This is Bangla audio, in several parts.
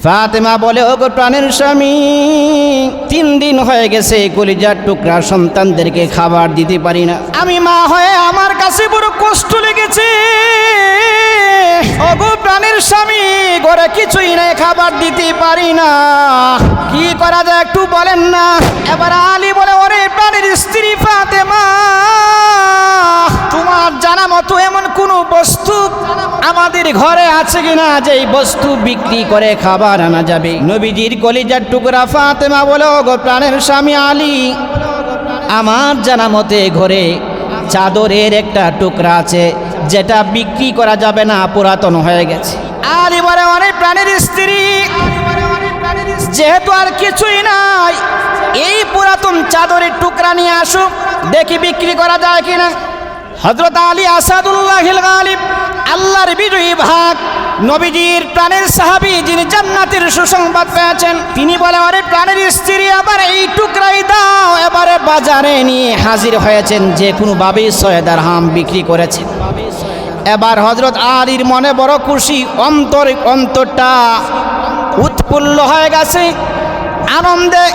ফাতেমা বলে, ওগো প্রাণের স্বামী, 3 দিন হয়ে গেছে কলিজার টুকরা সন্তানদেরকে খাবার দিতে পারি না। আমি মা হয়ে আমার কাছে বড় কষ্ট লেগেছে। ওগো প্রাণের স্বামী, ঘরে কিছুই নেই, খাবার দিতে পারি না, কি করা যায় একটু বলেন না। এবার আলী বলে, ওরে প্রাণের স্ত্রী ফাতেমা, তোমার জানা মতো এমন কোন বস্তু আমাদের ঘরে আছে কিনা যেই বস্তু বিক্রি করে খাবার আনা যাবে? নবীজির কলিজার টুকরা ফাতেমা বলে, ওগো প্রাণের স্বামী আলী, আমার জানা মতে ঘরে চাদরের একটা টুকরা আছে যেটা বিক্রি করা যাবে না, পুরাতন হয়ে গেছে। আলী বলে, অনেক প্রাণের স্ত্রী, যেহেতু আর কিছুই নাই, এই পুরাতন চাদরের টুকরা নিয়ে আসুক, দেখি বিক্রি করা যায় কিনা। হযরত আলী আসাদুল্লাহিল গালিব, আল্লাহর বিজয়ী ভাগ, নবীজির প্রাণের সাহাবী, যিনি জান্নাতের সুসংবাদ পেয়েছেন, তিনি বলে, আরে প্রাণের স্ত্রী, আবার এই টুকরাই দাও। এবারে বাজারে নিয়ে হাজির হয়েছেন, যে কোনোভাবেই 6 দিরহাম বিক্রি করেছেন। এবার হযরত আলীর মনে বড় খুশি, অন্তরটা উৎফুল্ল হয়ে গেছে, আনন্দে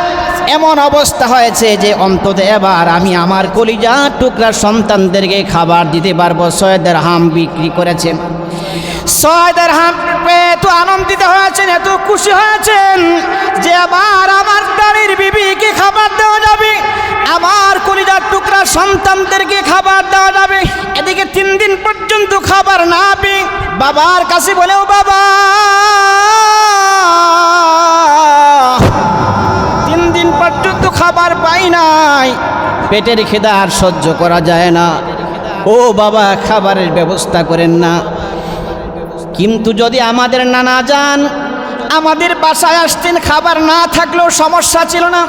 এমন অবস্থা হয়েছে যে অন্তত এবার আমি আমার কলিজার টুকরা সন্তানদেরকে খাবার দিতে পারবো। 6 দিরহাম বিক্রি করেছেন। 6 দিরহাম পেয়ে এত আনন্দিত হয়েছেন, এত খুশি হয়েছেন যে আবার আমার প্রাণের বিবিকে খাবার দেওয়া যাবে, আমার কলিজার টুকরা সন্তানদেরকে খাবার দেওয়া যাবে। এদিকে 3 দিন পর্যন্ত খাবার না পেয়ে বাবার কাছে বলেও, বাবা, 3 দিন পর্যন্ত খাবার পাই নাই, পেটের খিদা আর সহ্য করা যায় না, ও বাবা খাবারের ব্যবস্থা করেন না। কিন্তু যদি আমাদের নানা যান আমাদের বাসায় আসতেন, খাবার না থাকলেও সমস্যা ছিল না।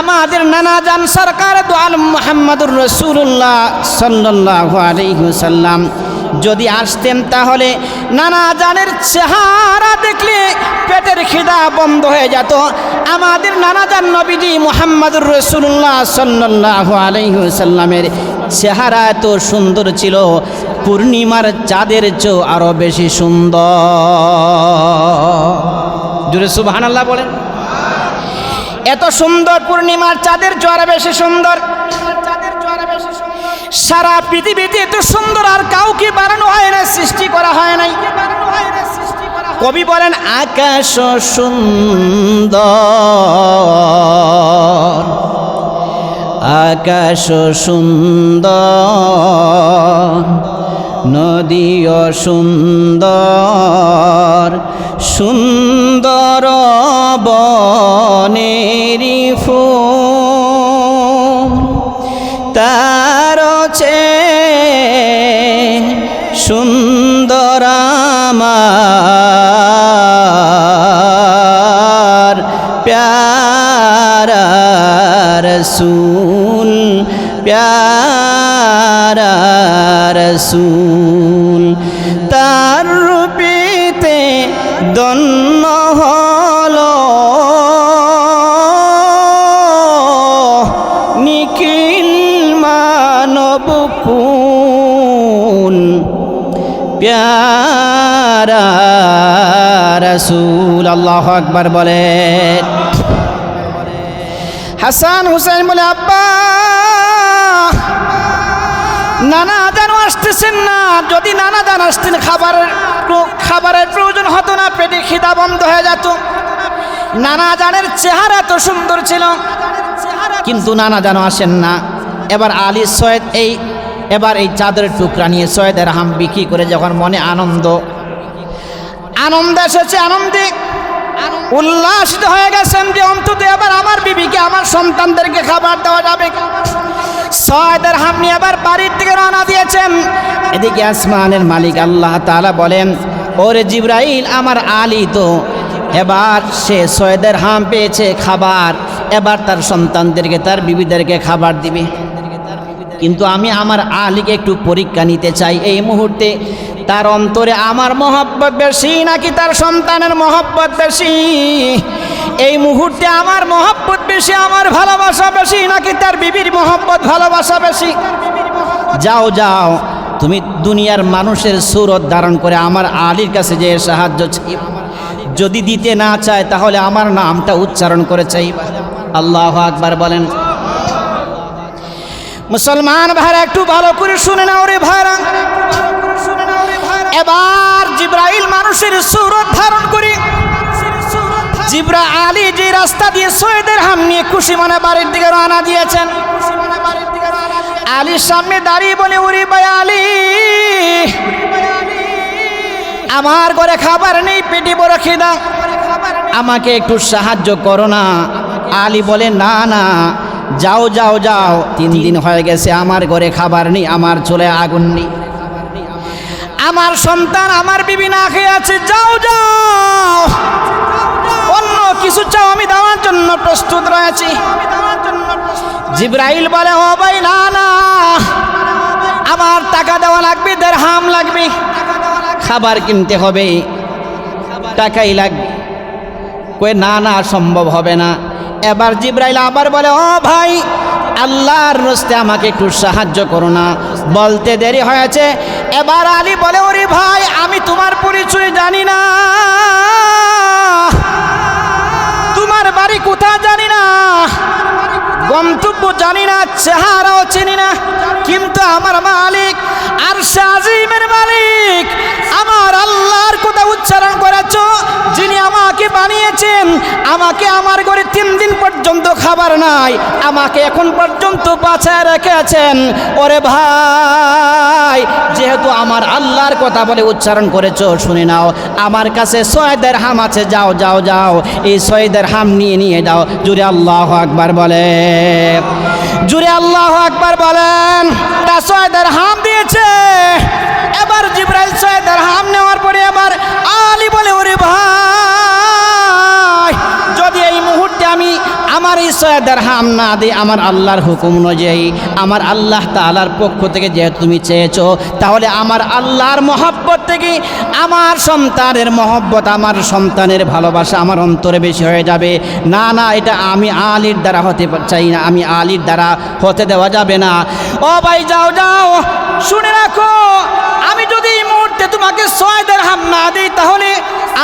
আমাদের নানা যান সরকার দু আলম মুহাম্মদুর রাসূলুল্লাহ সাল্লাল্লাহু আলাইহি ওয়াসাল্লাম যদি আসতেন, তাহলে নানা জানের চেহারা দেখলে পেটের খিদা বন্ধ হয়ে যেত। আমাদের নানা জান নবীজি মুহাম্মদুর রাসূলুল্লাহ সাল্লাল্লাহু আলাইহি ওয়াসাল্লামের চেহারা এত সুন্দর ছিল, পূর্ণিমার চাঁদের চেয়েও আরো বেশি সুন্দর। জোরে সুবহানাল্লাহ বলেন। এত সুন্দর পূর্ণিমার চাঁদের চেয়েও আরো বেশি সুন্দর। সারা পৃথিবীতে এত সুন্দর আর কাউকে বানানো হয় না, সৃষ্টি করা হয় নাই। কবি বলেন, আকাশ সুন্দর, আকাশ সুন্দর, নদীও সুন্দর, সুন্দর বনেরি ফুল, তার চেয়ে সুন্দর আমার প্যারা রাসূল, প্যারা রাসূল, তার রূপেতে ধন্য হলো নিখিল মানব কুল, প্যারা রাসূল। আল্লাহু আকবার বলেন। হাসান হুসাইন বলে, আব্বা, নানা জান আসতেছেন না, যদি নানা জান আসতেন খাবারের প্রয়োজন হতো না, পেটে খিদা বন্ধ হয়ে যেত। নানা জানের চেহারা তো সুন্দর ছিল, কিন্তু নানা জান আসেন না। এবার আলী সৈয়দ এবার এই চাদরের টুকরা নিয়ে 6 দিরহাম বিক্রি করে যখন মনে আনন্দ এসেছে, আনন্দে উল্লাসিত হয়ে গেছেন যে অন্তত এবার আমার বিবিকে, আমার সন্তানদেরকে খাবার দেওয়া যাবে। 6 দিরহাম নিয়ে এবার বাড়ির দিকে রওনা দিয়েছেন। এদিকে আসমানের মালিক আল্লাহ তাআলা বলেন, ওরে জিবরাইল, আমার আলী তো এবার সে 6 দিরহাম পেয়েছে খাবার, এবার তার সন্তানদেরকে, তার বিবিদেরকে খাবার দিবে। কিন্তু আমি আমার আলীকে একটু পরীক্ষা নিতে চাই, এই মুহূর্তে তার অন্তরে আমার মহব্বত বেশি নাকি তার সন্তানের মহব্বত বেশি? এই মুহূর্তে আমার মহব্বত বেশি, আমার ভালোবাসা বেশি নাকি তার বিবির মহব্বত ভালোবাসা বেশি? যাও যাও, তুমি দুনিয়ার মানুষের সুরত ধারণ করে আমার আলীর কাছে যে সাহায্য চাই, যদি দিতে না চায় তাহলে আমার নামটা উচ্চারণ করে চাইবা। আল্লাহু আকবার বলেন। মুসলমান ভাইরা একটু ভালো করে শুনে নাও রে ভাইরা। এবার জিবরাইল মানুষের সূরত ধারণ করে জিবরাইল আলী যে রাস্তা দিয়ে সৈয়দের হাম নিয়ে খুশি মনে বাড়ির দিকে রওনা দিয়েছেন। আলীর সামনে দাঁড়িয়ে বলে, ওরে ভাই আলী, আমার ঘরে খাবার নেই, পেটে বড় খিদা, আমাকে একটু সাহায্য করো না। আলী বলে, না না, যাও যাও যাও, 3 দিন হয়ে গেছে আমার ঘরে খাবার নেই, আমার চুলায় আগুন নেই, আমার সন্তান আমার বিবি না খেয়ে আছে, যাও যাও, অন্য কিছু চাও, আমি দেওয়ার জন্য প্রস্তুত রয়েছি। জিবরাইল বলে, ও ভাই না না, আমার টাকা দেওয়া লাগবে, দিরহাম লাগবে, খাবার কিনতে হবে, টাকাই লাগবে। কই না না, সম্ভব হবে না। এবার জিবরাইল আবার বলে, ও ভাই, আল্লাহর রাস্তে আমাকে একটু সাহায্য করো না। বলতে দেরি হয়েছে। এবার আলী বলে, ওরে ভাই, আমি তোমার পরিচয় জানি না, তোমার বাড়ি কোথায় জানি না, গন্তব্য জানি না, চেহারাও চিনি না, কিন্তু আমার মালিক আরশে আজিমের মালিক, আমার আল্লাহর কথা উচ্চারণ করেছ, যিনি আমাকে বানিয়েছেন, আমাকে আমার ঘরে 3 দিন পর্যন্ত খাবার নাই, আমাকে এখন পর্যন্ত বাঁচায় রেখেছেন। ওরে ভাই, যেহেতু আমার আল্লাহর কথা বলে উচ্চারণ করেছ, শুনে নাও, আমার কাছে 6 দিরহাম আছে, যাও যাও যাও, এই 6 দিরহাম নিয়ে দাও। জুড়ে আল্লাহু আকবার বলে, জুড়ে আল্লাহু আকবার বলেন। তা 6 দিরহাম দিয়েছে। এবার জিবরাইল 6 দিরহাম নেওয়ার পরে এবার আলী বলে, ওরে ভাই, যদি এই মুহূর্তে আমি আমার এই 6 দিরহাম না দিই, আমার আল্লাহর হুকুম অনুযায়ী, আমার আল্লাহ তাআলার পক্ষ থেকে যেহেতু তুমি চেয়েছো, তাহলে আমার আল্লাহর মহব্বত থেকে আমার সন্তানের মহব্বত, আমার সন্তানের ভালোবাসা আমার অন্তরে বেশি হয়ে যাবে। না না, এটা আমি আলীর দ্বারা হতে চাই না, আমি আলীর দ্বারা হতে দেওয়া যাবে না। ও ভাই, যাও যাও, শুনে রাখো, আমি যদি এই মুহূর্তে তোমাকে 6 দিরহাম না দিই, তাহলে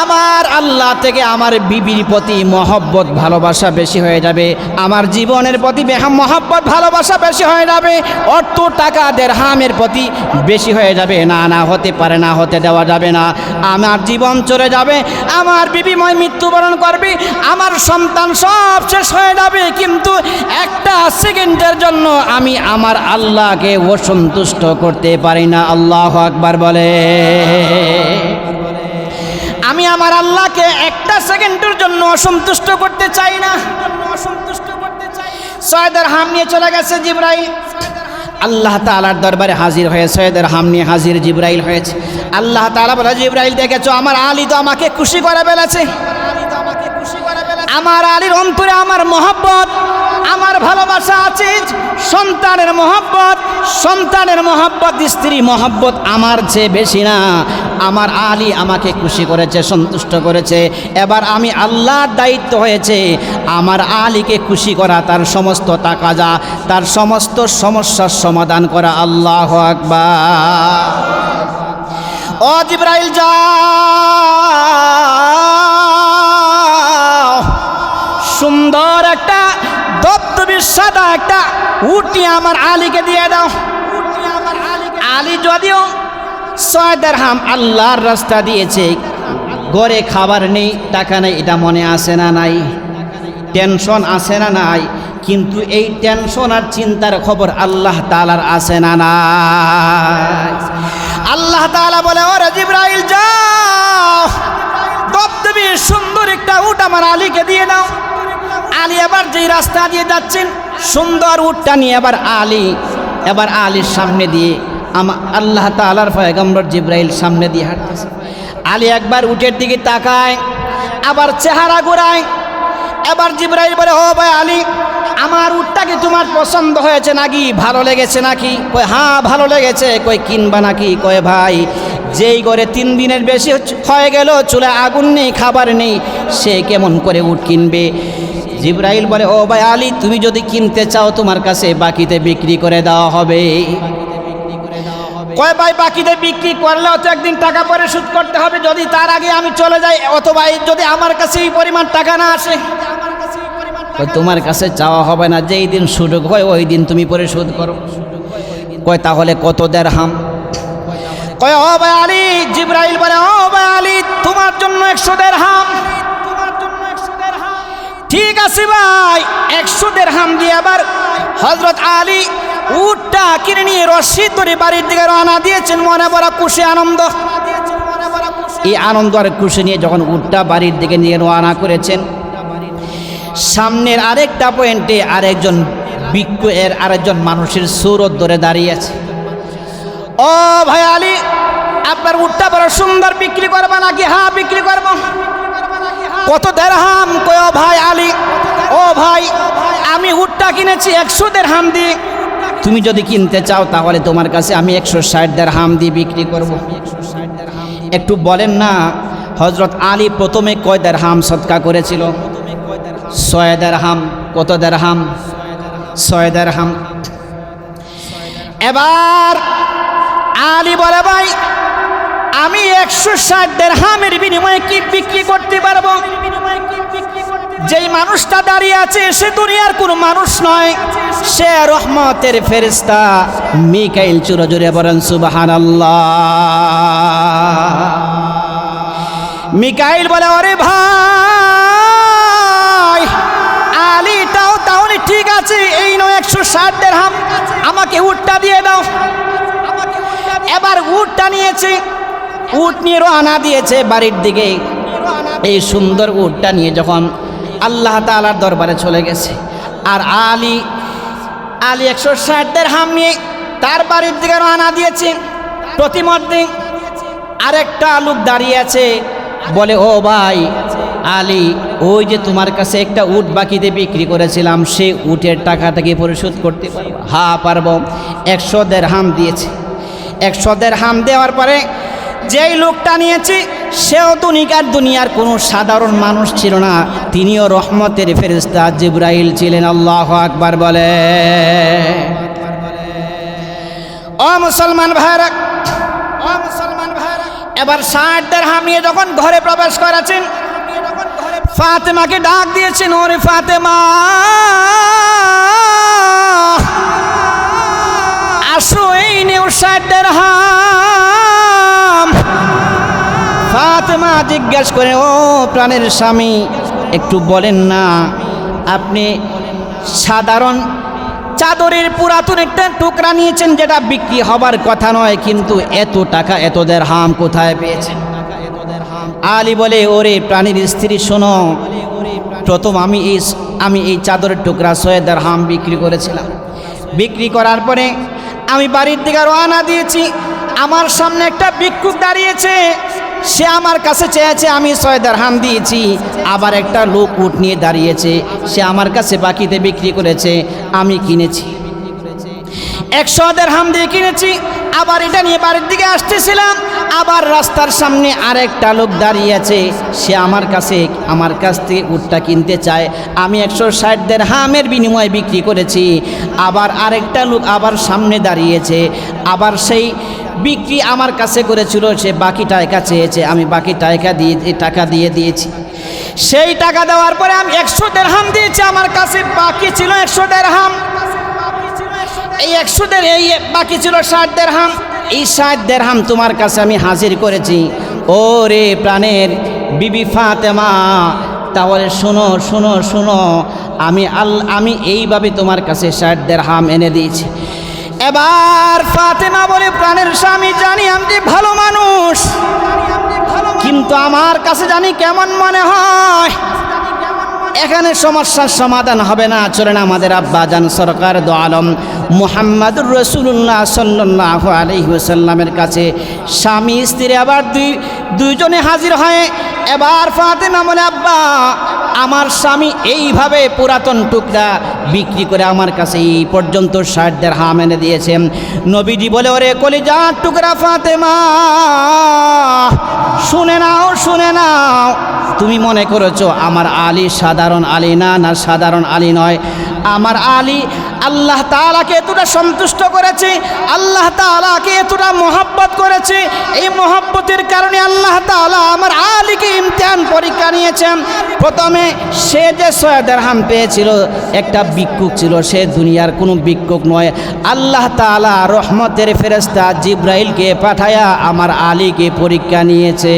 আমার আল্লাহ থেকে আমার বিবির প্রতি মহব্বত ভালোবাসা বেশি হয়ে যাবে, আমার জীবনের প্রতি মহব্বত ভালোবাসা বেশি হয়ে যাবে, অর্থ টাকা দিরহামের প্রতি বেশি হয়ে যাবে। না না, হতে পারে না, হতে দেওয়া যাবে না, আমার জীবন চলে যাবে, আমার বিবিময় মৃত্যুবরণ করবে, আমার সন্তান সব শেষ হয়ে যাবে, কিন্তু একটা সেকেন্ডের জন্য আমি আমার আল্লাহকে অসন্তুষ্ট করতে পারি না। আল্লাহু আকবার বলে, আমি আমার আল্লাহকে একটা সেকেন্ডের জন্য অসন্তুষ্ট করতে চাই না। 6 দিরহাম নিয়ে চলে গেছে জিবরাইল, আল্লাহ তাআলার দরবারে হাজির হয়ে 6 দিরহাম নিয়ে হাজির জিবরাইল হয়েছে। আল্লাহ তাআলা বলে, জিবরাইল, দেখেছো আমার আলী তো আমাকে খুশি করে ফেলেছে, আমার আলীর অন্তরে আমার মহব্বত, আমার ভালোবাসা আছে, সন্তানের মহব্বত, সন্তানের মহব্বত, স্ত্রী মহব্বত আমার চেয়ে বেশি না, আমার আলী আমাকে খুশি করেছে, সন্তুষ্ট করেছে। এবার আমি আল্লাহর দায়িত্ব হয়েছে আমার আলীকে খুশি করা, তার সমস্ত তাকাজা, তার সমস্ত সমস্যার সমাধান করা। আল্লাহু আকবার। ও জিবরাইল, যাও, সুন্দর একটা দবদবে সাদা একটা উটি আমার আলীকে দিয়ে দাও। আলী যদিও 6 দিরহাম আল্লাহর রাস্তা দিয়েছে, ঘরে খাবার নেই, টাকা নেই, এটা মনে আসে না নাই, টেনশন আসে না নাই, কিন্তু এই টেনশন আর চিন্তার খবর আল্লাহ তাআলার আসে না নাই। আল্লাহ তাআলা বলে, ওরে জিবরাইল, যাও, দবদবে সুন্দর একটা উট আমার আলীকে দিয়ে দাও। আলী এবার যেই রাস্তা দিয়ে যাচ্ছেন, সুন্দর উটটা নিয়ে এবার আলীর সামনে দিয়ে আল্লাহ তাআলার পয়গম্বর জিবরাইল সামনে দিয়ে হাঁটতেছে। আলী একবার উটের দিকে তাকায়, আবার চেহারা ঘোরায়। এবার জিবরাইল বলে, ও ভাই আলী, আমার উটটা কি তোমার পছন্দ হয়েছে নাকি, ভালো লেগেছে নাকি? কই, হ্যাঁ ভালো লেগেছে। কই, কিনবা নাকি? কয়, ভাই, যেই ঘরে 3 দিনের বেশি হয়ে গেল চুলায় আগুন নেই, খাবার নেই, সে কেমন করে উট কিনবে? জিবরাইল বলে, ও ভাই আলী, তুমি যদি কিনতে চাও তোমার কাছে বাকিতে বিক্রি করে দেওয়া হবে। কয় ভাই বাকিতে বিক্রি করলেও তো একদিন টাকা পরিশোধ করতে হবে, যদি তার আগে আমি চলে যাই, অথবা যদি আমার কাছে এই পরিমাণ টাকা না আসে। তোমার কাছে চাওয়া হবে না, যেই দিন সুযোগ হয় ওই দিন তুমি পরিশোধ করো। কয় তাহলে কত দিরহাম? কয় ও ভাই আলী, জিবরাইল বলে ও ভাই আলী তোমার জন্য 100 দিরহাম। ঠিক আছে ভাই, 100 দিরহাম দিয়ে আবার হযরত আলী উটটা কিনে নিয়ে রশি ধরে বাড়ির দিকে রওনা দিয়েছেন, মনে বড় খুশি আনন্দ। এই আনন্দ আর খুশি নিয়ে যখন উটটা বাড়ির দিকে নিয়ে রওনা করেছেন, সামনের আরেকটা পয়েন্টে আরেকজন আরেকজন মানুষের সুরত ধরে দাঁড়িয়ে আছে। ও ভাই আলী, আপনার উটটা বড় সুন্দর, বিক্রি করবা নাকি? হ্যাঁ বিক্রি করব। কত দিরহাম? কয় ও ভাই আলী, ও ভাই আমি উটটা কিনেছি 100 দিরহাম দিয়ে, তুমি যদি কিনতে চাও তাহলে তোমার কাছে আমি 160 দিরহাম দিয়ে বিক্রি করব। একটু বলেন না, হযরত আলী প্রথমে কয় দিরহাম সদকা করেছিল? 6 দিরহাম। কত দিরহাম? 6 দিরহাম। এবার আলী বলে ভাই আমি 160 দিরহামের বিনিময়ে কি বিক্রি করতে পারবো? যেই মানুষটা দাঁড়িয়ে আছে সে দুনিয়ার কোনো মানুষ নয়, সে রহমতের ফেরেশতা মিকাইল। জোরে জোরে বলেন সুবহানাল্লাহ। মিকাইল বলে ওরে ভাই আলীটাও তাহলে ঠিক আছে, এই নয় 160 দিরহাম, আমাকে উটটা দিয়ে দাও। এবার উটটা নিয়েছে, উট নিয়ে রওনা দিয়েছে বাড়ির দিকে। এই সুন্দর উটটা নিয়ে যখন আল্লাহ তাআলার দরবারে চলে গেছে, আর আলী 160 দিরহাম নিয়ে তার বাড়ির দিকে রওনা দিয়েছে। প্রতিমধ্যে আরেকটা লোক দাঁড়িয়ে আছে, বলে ও ভাই আলী, ওই যে তোমার কাছে একটা উট বাকিতে বিক্রি করেছিলাম, সেই উটের টাকাটা কি পরিশোধ করতে পারবো? হ্যাঁ পারবো। 100 দিরহাম দিয়েছে। 100 দিরহাম দেওয়ার পরে যেই লোকটা নিয়েছি সেও দুনিয়ার কোনো সাধারণ মানুষ ছিল না, তিনিও রহমতের ফেরেশতা জিবরাইল ছিলেন। আল্লাহু আকবার বলে। ও মুসলমান ভাইরা, ও মুসলমান ভাইরা, এবার 60 দিরহাম নিয়ে যখন ঘরে প্রবেশ করেছেন, ফাতেমাকে ডাক দিয়েছেন, ওরে ফাতেমা আসো, এই নেও 60 দিরহাম। ফাতেমা জিজ্ঞেস করে, ও প্রাণের স্বামী, একটু বলেন না, আপনি সাধারণ চাদরের পুরাতন একটা টুকরা নিয়েছেন যেটা বিক্রি হবার কথা নয়, কিন্তু এত টাকা এত দিরহাম কোথায় পেয়েছেন? আলী বলে, ওরে প্রাণীর স্ত্রী শোনো, প্রথম আমি এই চাদরের টুকরা 6 দিরহাম বিক্রি করেছিলাম। বিক্রি করার পরে আমি বাড়ির দিকে রওনা দিয়েছি, আমার সামনে একটা ভিক্ষুক দাঁড়িয়েছে, সে আমার কাছে চেয়েছে, আমি 6 দিরহাম দিয়েছি। আবার একটা লোক উট নিয়ে দাঁড়িয়েছে, সে আমার কাছে বাকিতে বিক্রি করেছে, আমি কিনেছি 100 দিরহাম দিয়ে কিনেছি। আবার এটা নিয়ে বাড়ির দিকে আসতেছিলাম, আবার রাস্তার সামনে আরেকটা লোক দাঁড়িয়ে আছে, সে আমার কাছ থেকে উটটা কিনতে চায়, আমি 160 দিরহামের বিনিময়ে বিক্রি করেছি। আবার আরেকটা লোক আবার সামনে দাঁড়িয়েছে, আবার সেই বিক্রি আমার কাছে করেছিল, সে বাকি টাকা চেয়েছে, আমি বাকি টাকা দিয়ে দিয়েছি। সেই টাকা দেওয়ার পরে আমি 100 দিরহাম দিয়েছি, আমার কাছে বাকি ছিল 100 দিরহাম। এই 100 এই বাকি ছিল 60 দিরহাম। এই 60 দিরহাম তোমার কাছে আমি হাজির করেছি। ও রে প্রাণের বিবি ফাতেমা, তাহলে শোনো শোনো শোনো, আমি এইভাবে তোমার কাছে 60 দিরহাম এনে দিয়েছি। এবার ফাতেমা বলে, প্রাণের স্বামী, জানি আপনি ভালো মানুষ, কিন্তু আমার কাছে জানি কেমন মনে হয় এখানে সমস্যার সমাধান হবে না। চলেন আমাদের আব্বাজান সরকার দো আলম মুহাম্মদুর রাসূলুল্লাহ সাল্লাল্লাহু আলাইহি ওয়াসাল্লামের কাছে স্বামী স্ত্রী আবার দুইজনে হাজির হয়। এবার ফাতেমা বলে, আব্বা, আমার স্বামী এইভাবে পুরাতন টুকরা বিক্রি করে আমার কাছে এই পর্যন্ত 60 দিরহাম এনে দিয়েছেন। নবীজি বলে, ওরে কলিজার টুকরা ফাতেমা, শুনে নাও শুনে নাও, তুমি মনে করেছো আমার আলী সাধারণ আলী না, সাধারণ আলী নয়। আমার আলী আল্লাহ তাআলাকে এতটা সন্তুষ্ট করেছে, আল্লাহ তাআলাকে এতটা মহব্বত করেছে, এই মহব্বতের কারণে আল্লাহ তাআলা আমার আলীকে ইমতিহান পরীক্ষা নিয়েছেন। প্রথমে সে যে 6 দিরহাম পেয়েছিল, একটা ভিক্ষুক ছিল, সে দুনিয়ার কোনো ভিক্ষুক নয়। আল্লাহ তাআলা রহমতের ফেরেশতা জিবরাইলকে পাঠায়া আমার আলীকে পরীক্ষা নিয়েছে।